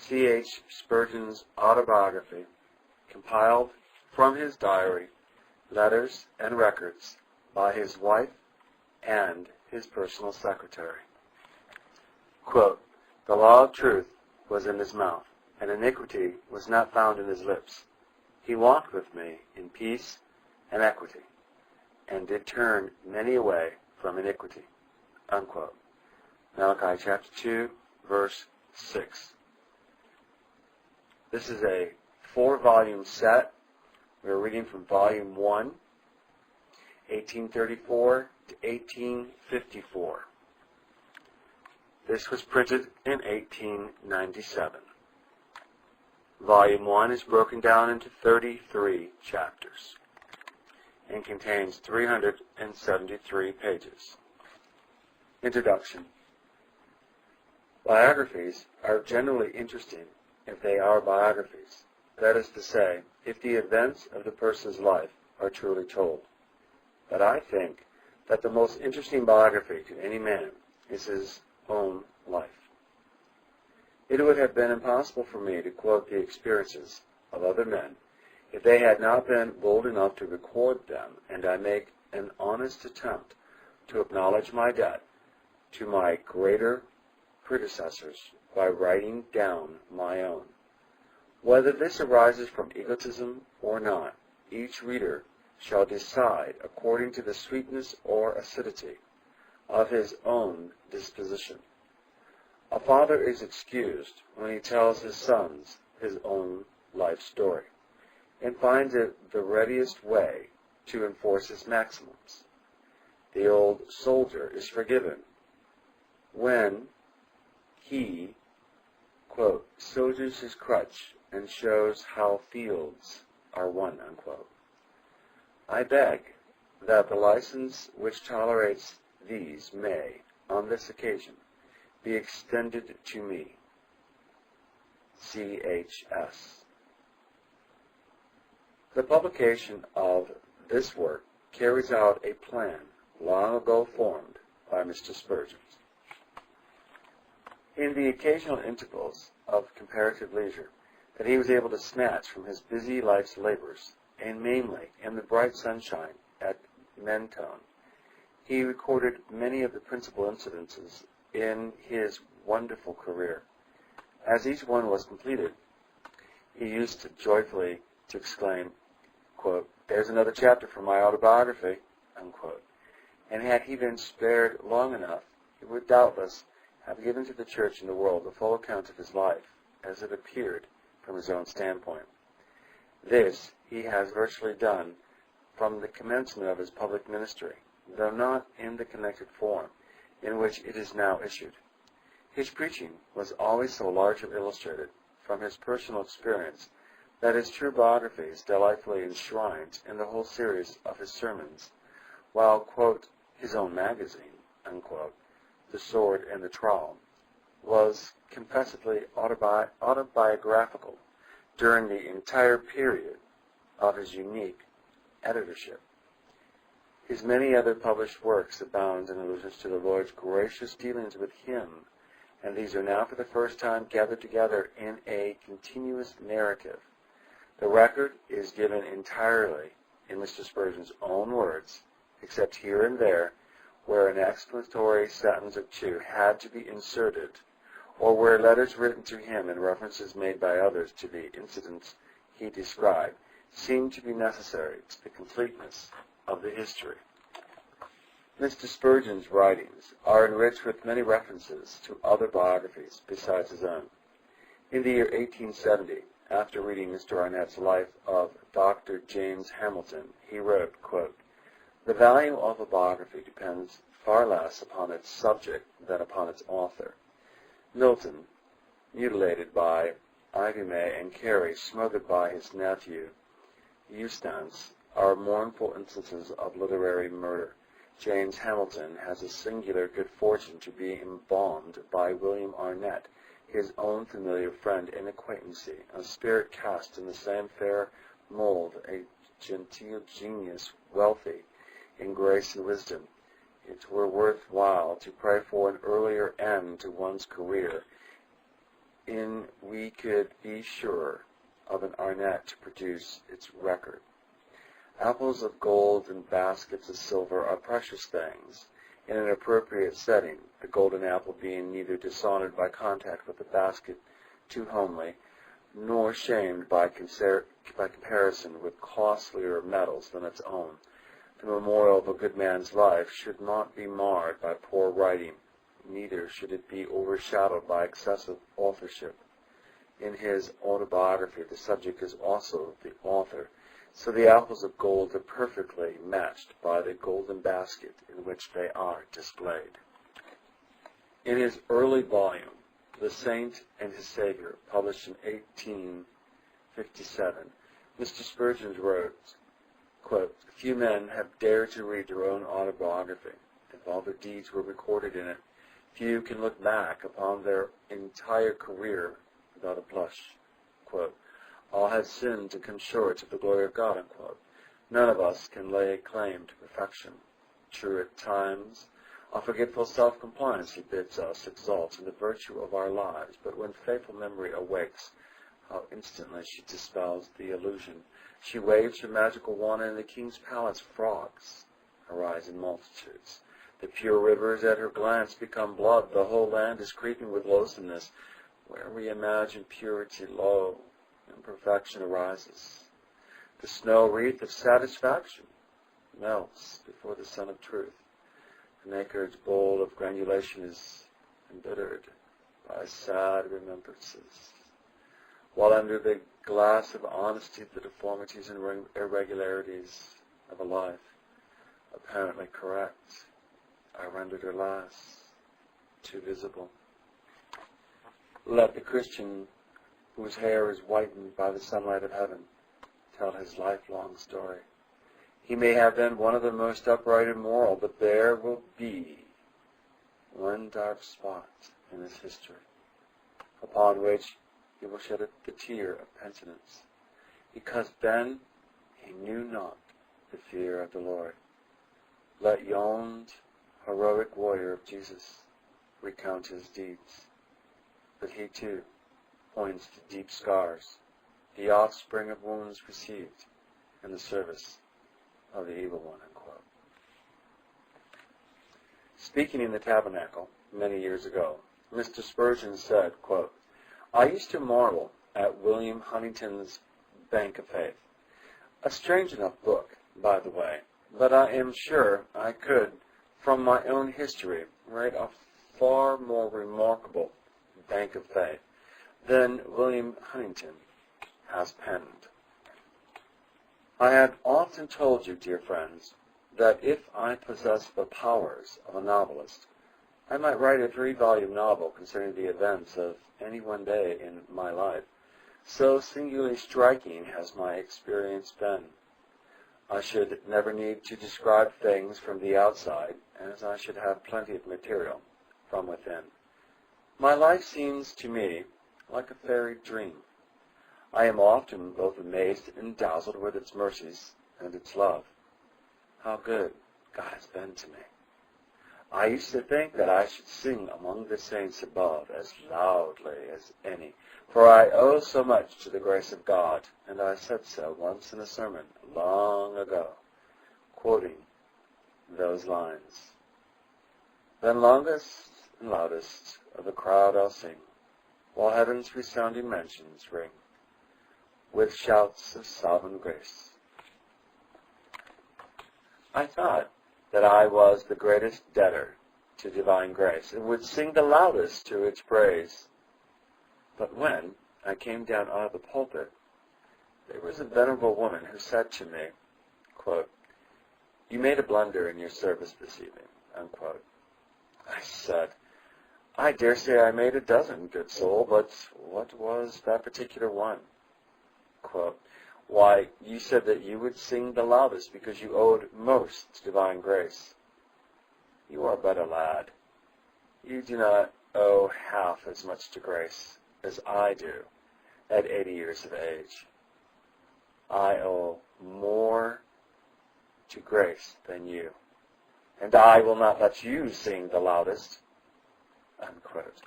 C.H. Spurgeon's autobiography, compiled from his diary, letters, and records by his wife and his personal secretary. Quote, "The law of truth was in his mouth, and iniquity was not found in his lips. He walked with me in peace and equity, and did turn many away from iniquity." Unquote. Malachi chapter 2, verse 6. This is a 4-volume set. We're reading from volume 1, 1834 to 1854. This was printed in 1897. Volume 1 is broken down into 33 chapters and contains 373 pages. Introduction. Biographies are generally interesting if they are biographies. That is to say, if the events of the person's life are truly told. But I think that the most interesting biography to any man is his own life. It would have been impossible for me to quote the experiences of other men if they had not been bold enough to record them, and I make an honest attempt to acknowledge my debt to my greater predecessors by writing down my own. Whether this arises from egotism or not, each reader shall decide according to the sweetness or acidity of his own disposition. A father is excused when he tells his sons his own life story, and finds it the readiest way to enforce his maxims. The old soldier is forgiven when he, quote, "soldiers his crutch and shows how fields are won," unquote. I beg that the license which tolerates these may, on this occasion, be extended to me. C.H.S. The publication of this work carries out a plan long ago formed by Mr. Spurgeon. In the occasional intervals of comparative leisure that he was able to snatch from his busy life's labors, and mainly in the bright sunshine at Mentone, he recorded many of the principal incidences in his wonderful career. As each one was completed, he used to joyfully to exclaim, quote, "There's another chapter from my autobiography," unquote. And had he been spared long enough, he would doubtless have given to the church and the world a full account of his life, as it appeared from his own standpoint. This he has virtually done from the commencement of his public ministry, though not in the connected form in which it is now issued. His preaching was always so largely illustrated from his personal experience that his true biography is delightfully enshrined in the whole series of his sermons, while, quote, his own magazine, unquote, The Sword and the Trowel, was confessedly autobiographical during the entire period of his unique editorship. His many other published works abound in allusions to the Lord's gracious dealings with him, and these are now for the first time gathered together in a continuous narrative. The record is given entirely in Mr. Spurgeon's own words, except here and there where an explanatory sentence or two had to be inserted, or where letters written to him and references made by others to the incidents he described seemed to be necessary to the completeness of the history. Mr. Spurgeon's writings are enriched with many references to other biographies besides his own. In the year 1870, after reading Mr. Arnett's life of Dr. James Hamilton, he wrote, quote, "The value of a biography depends far less upon its subject than upon its author. Milton, mutilated by Ivy May and Carey, smothered by his nephew Eustace, are mournful instances of literary murder. James Hamilton has a singular good fortune to be embalmed by William Arnett, his own familiar friend and acquaintance, a spirit cast in the same fair mold, a genteel genius, wealthy in grace and wisdom. It were worth while to pray for an earlier end to one's career, in we could be sure of an Arnett to produce its record. Apples of gold and baskets of silver are precious things in an appropriate setting, the golden apple being neither dishonored by contact with the basket too homely, nor shamed by comparison with costlier metals than its own. The memorial of a good man's life should not be marred by poor writing, neither should it be overshadowed by excessive authorship. In his autobiography, the subject is also the author, so the apples of gold are perfectly matched by the golden basket in which they are displayed. In his early volume, The Saint and His Savior, published in 1857, Mr. Spurgeon wrote, quote, "Few men have dared to read their own autobiography. If all their deeds were recorded in it, few can look back upon their entire career without a blush." Quote, "All have sinned to come short of the glory of God," unquote. None of us can lay claim to perfection. True, at times, our forgetful self-compliance bids us exalt in the virtue of our lives, but when faithful memory awakes, how instantly she dispels the illusion. She waves her magical wand, and in the king's palace frogs arise in multitudes. The pure rivers at her glance become blood. The whole land is creeping with loathsomeness. Where we imagine purity, lo, imperfection arises. The snow wreath of satisfaction melts before the sun of truth. The maker's bowl of granulation is embittered by sad remembrances, while under the glass of honesty the deformities and irregularities of a life, apparently correct, are rendered alas too visible. Let the Christian whose hair is whitened by the sunlight of heaven tell his lifelong story. He may have been one of the most upright and moral, but there will be one dark spot in his history, upon which he will shed the tear of penitence, because then he knew not the fear of the Lord. Let yon heroic warrior of Jesus recount his deeds, but he too points to deep scars, the offspring of wounds received in the service of the evil one, unquote. Speaking in the tabernacle many years ago, Mr. Spurgeon said, quote, "I used to marvel at William Huntington's Bank of Faith. A strange enough book, by the way, but I am sure I could, from my own history, write a far more remarkable Bank of Faith than William Huntington has penned. I have often told you, dear friends, that if I possessed the powers of a novelist, I might write a 3-volume novel concerning the events of any one day in my life. So singularly striking has my experience been. I should never need to describe things from the outside, as I should have plenty of material from within. My life seems to me like a fairy dream. I am often both amazed and dazzled with its mercies and its love. How good God has been to me. I used to think that I should sing among the saints above as loudly as any, for I owe so much to the grace of God, and I said so once in a sermon long ago, quoting those lines. Then longest and loudest of the crowd I'll sing, while heaven's resounding mentions ring, with shouts of sovereign grace. I thought that I was the greatest debtor to divine grace, and would sing the loudest to its praise. But when I came down out of the pulpit, there was a venerable woman who said to me, quote, "You made a blunder in your service this evening," unquote. I said, "I dare say I made a dozen, good soul, but what was that particular one?" Quote, "Why, you said that you would sing the loudest because you owed most to divine grace. You are but a lad. You do not owe half as much to grace as I do at 80 years of age. I owe more to grace than you, and I will not let you sing the loudest," unquote.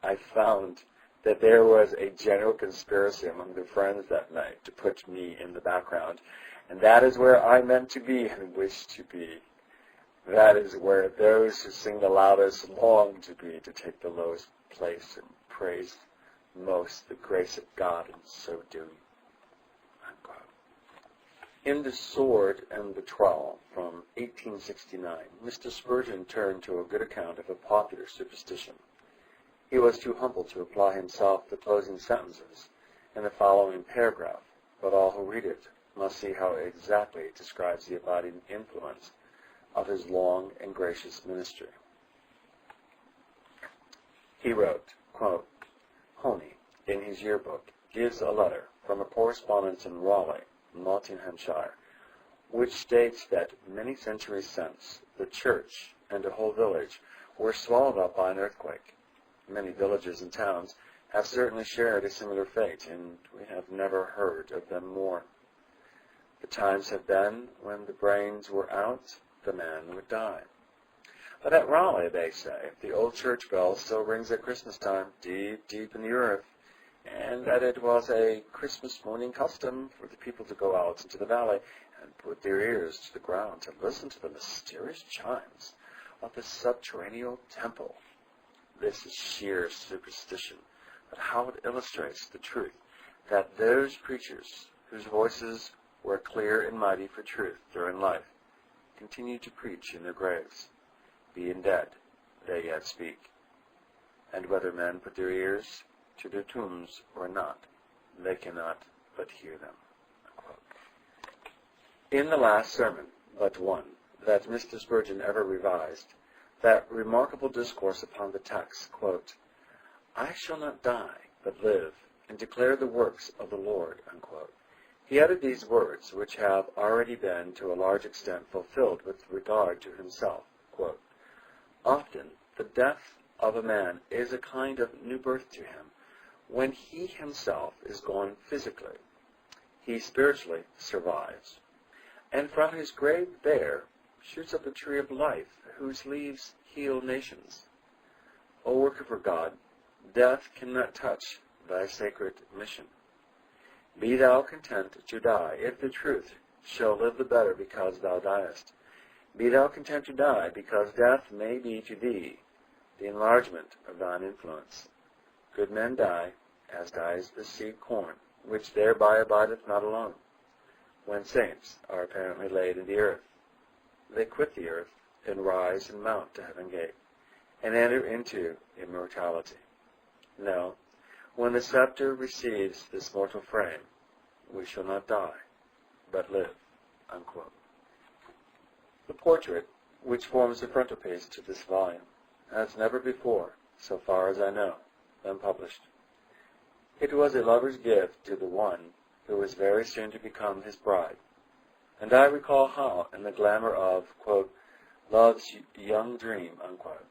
I found that there was a general conspiracy among the friends that night to put me in the background, and that is where I meant to be and wished to be. That is where those who sing the loudest long to be, to take the lowest place and praise most the grace of God in so doing. Unquote. In The Sword and the Trowel from 1869, Mr. Spurgeon turned to a good account of a popular superstition. He was too humble to apply himself the closing sentences in the following paragraph, but all who read it must see how exactly it describes the abiding influence of his long and gracious ministry. He wrote, quote, Honey, in his yearbook, gives a letter from a correspondent in Raleigh, Nottinghamshire, which states that many centuries since, the church and a whole village were swallowed up by an earthquake. Many villages and towns have certainly shared a similar fate, and we have never heard of them more. The times have been when the brains were out, the man would die. But at Raleigh, they say, the old church bell still rings at Christmas time, deep, deep in the earth, and that it was a Christmas morning custom for the people to go out into the valley and put their ears to the ground to listen to the mysterious chimes of the subterranean temple. This is sheer superstition, but how it illustrates the truth that those preachers whose voices were clear and mighty for truth during life continue to preach in their graves. Being dead, they yet speak. And whether men put their ears to their tombs or not, they cannot but hear them. Unquote. In the last sermon, but one, that Mr. Spurgeon ever revised, that remarkable discourse upon the text, quote, I shall not die, but live, and declare the works of the Lord, unquote. He added these words, which have already been to a large extent fulfilled with regard to himself, quote, Often the death of a man is a kind of new birth to him. When he himself is gone physically, he spiritually survives. And from his grave there shoots up the tree of life, whose leaves heal nations. O worker for God, death cannot touch thy sacred mission. Be thou content to die, if the truth shall live the better because thou diest. Be thou content to die, because death may be to thee the enlargement of thine influence. Good men die, as dies the seed corn, which thereby abideth not alone. When saints are apparently laid in the earth, they quit the earth, and rise and mount to heaven gate, and enter into immortality. No, when the scepter receives this mortal frame, we shall not die, but live. Unquote. The portrait, which forms the frontispiece to this volume, has never before, so far as I know, been published. It was a lover's gift to the one who was very soon to become his bride, and I recall how, in the glamour of, quote, love's young dream, unquote,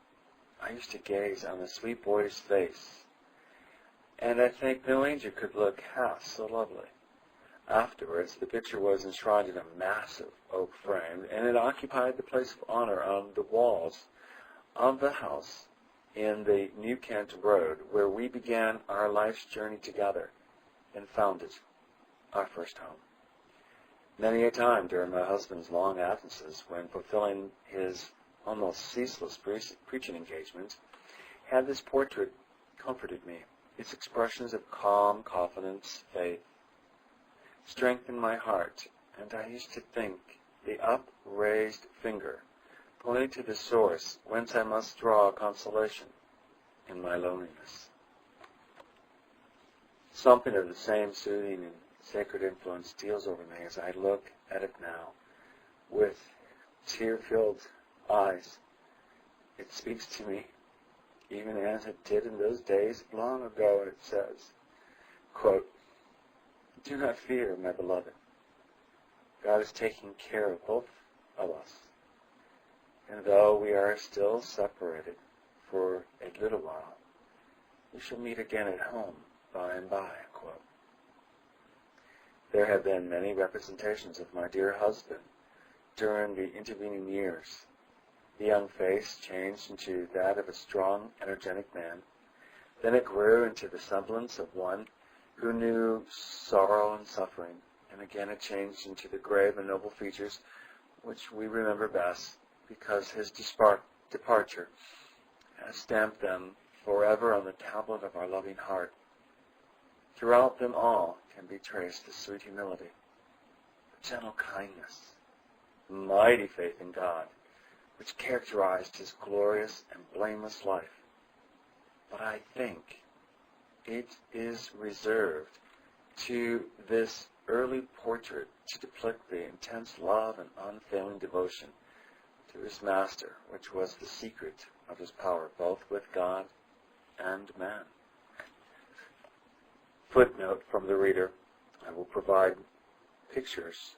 I used to gaze on the sweet boyish face, and I think no angel could look half so lovely. Afterwards, the picture was enshrined in a massive oak frame, and it occupied the place of honor on the walls of the house in the New Kent Road, where we began our life's journey together and founded our first home. Many a time during my husband's long absences, when fulfilling his almost ceaseless preaching engagements, had this portrait comforted me. Its expressions of calm confidence, faith, strengthened my heart, and I used to think the upraised finger pointed to the source whence I must draw consolation in my loneliness. Something of the same soothing and sacred influence steals over me as I look at it now with tear-filled eyes. It speaks to me even as it did in those days long ago, and it says, quote, do not fear, my beloved. God is taking care of both of us. And though we are still separated for a little while, we shall meet again at home by and by, quote. There have been many representations of my dear husband during the intervening years. The young face changed into that of a strong, energetic man, Then it grew into the semblance of one who knew sorrow and suffering, and again it changed into the grave and noble features which we remember best, because his departure has stamped them forever on the tablet of our loving heart. Throughout them all can be traced the sweet humility, the gentle kindness, the mighty faith in God, which characterized his glorious and blameless life. But I think it is reserved to this early portrait to depict the intense love and unfailing devotion to his master, which was the secret of his power, both with God and man. Footnote from the reader: I will provide pictures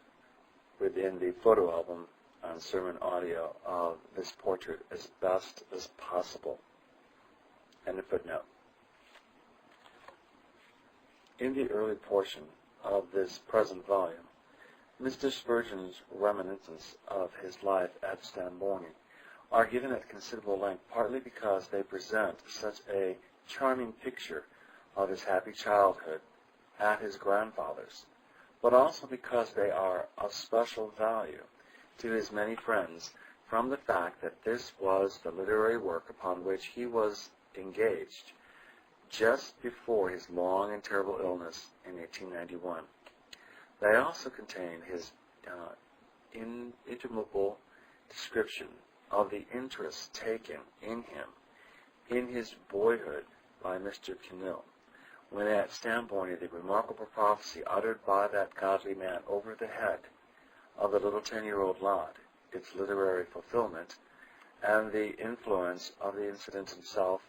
within the photo album and sermon audio of this portrait as best as possible. End of footnote. In the early portion of this present volume, Mr. Spurgeon's reminiscences of his life at Stambourne are given at considerable length, partly because they present such a charming picture of his happy childhood at his grandfather's, but also because they are of special value to his many friends from the fact that this was the literary work upon which he was engaged just before his long and terrible illness in 1891. They also contain his inimitable description of the interest taken in him in his boyhood by Mr. Cannell, when at Stambourne the remarkable prophecy uttered by that godly man over the head of the little 10-year-old lad, its literary fulfillment, and the influence of the incident himself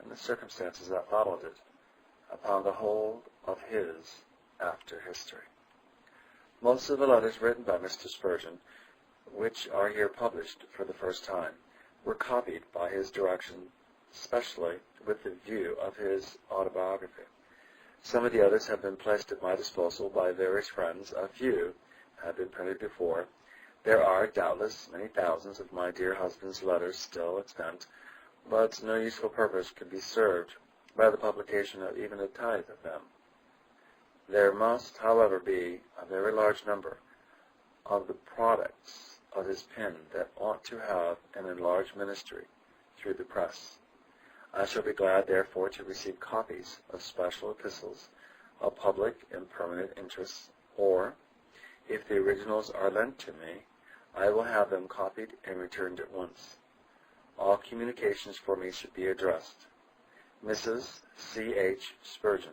and the circumstances that followed it upon the whole of his after history. Most of the letters written by Mr. Spurgeon, which are here published for the first time, were copied by his direction, especially with the view of his autobiography. Some of the others have been placed at my disposal by various friends. A few have been printed before. There are, doubtless, many thousands of my dear husband's letters still extant, but no useful purpose could be served by the publication of even a tithe of them. There must, however, be a very large number of the products of his pen that ought to have an enlarged ministry through the press. I shall be glad, therefore, to receive copies of special epistles of public and permanent interest, or, if the originals are lent to me, I will have them copied and returned at once. All communications for me should be addressed: Mrs. C. H. Spurgeon,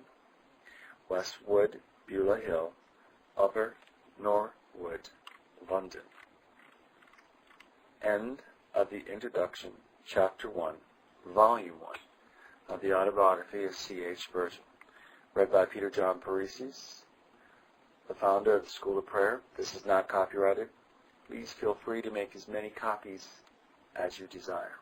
Westwood, Beulah Hill, Upper Norwood, London. End of the introduction, Chapter 1, Volume 1 of the Autobiography of C. H. Spurgeon, read by Peter John Paresis, the founder of the School of Prayer. This is not copyrighted. Please feel free to make as many copies as you desire.